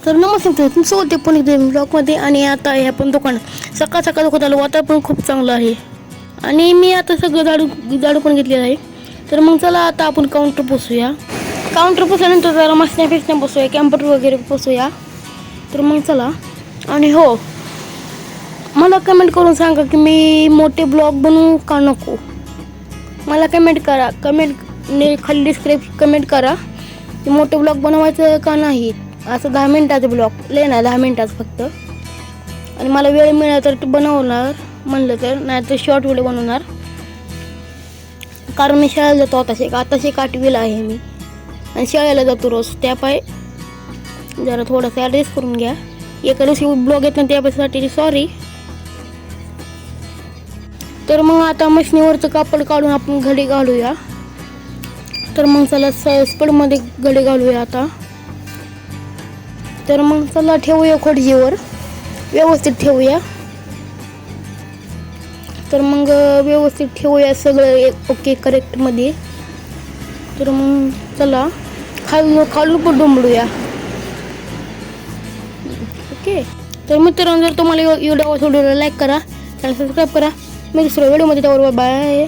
तर नमस्ते मित्रांनो, तुमचं होते पण एकदा ब्लॉगमध्ये. आणि आता आहे आपण दुकानात. सकाळ सकाळ दुकानात आलो, वातावरण पण खूप चांगलं आहे. आणि मी आता सगळं झाडू पण घेतलेलं आहे. तर मग चला आता आपण काउंटर पुसूया. काउंटर पुसल्यानंतर जरा मशन्या फिसण्या बसूया, कॅम्प्युटर वगैरे पुसूया. तर मग चला. आणि हो, मला कमेंट करून सांगा की मी मोठे ब्लॉग बनवू का नको. मला कमेंट करा, कमेंट खाली डिस्क्रिप्शन कमेंट करा की मोठे ब्लॉग बनवायचं का नाही. असं 10 मिनिटाचं ब्लॉग ना, 10 मिनिटाचं फक्त. आणि मला वेळ मिळाला तर बनवणार म्हणलं तर, नाही तर शॉर्ट व्हिडिओ बनवणार. कारण मी शाळेला जातो आताशी 8वीला आहे मी. आणि शाळेला जातो रोज. त्यापाय जरा थोडंसं ॲडजस्ट करून घ्या. एका दिवशी ब्लॉग येत नाही त्यासाठी सॉरी. तर मग आता मशनीवरचं कापड काढून आपण घडी घालूया. तर मग चला स्पीडमध्ये घडी घालूया आता. तर मग चला ठेवूया खोडजीवर, व्यवस्थित ठेवूया. तर मग व्यवस्थित ठेवूया सगळं ओके करेक्टमध्ये. तर मग चला खालून पण डुंबडूया. ओके. तर मित्रांनो, जर तुम्हाला व्हिडिओ लाईक करा, चॅनल सबस्क्राईब करा. मी दुसऱ्या व्हिडिओमध्ये त्यावर बाय.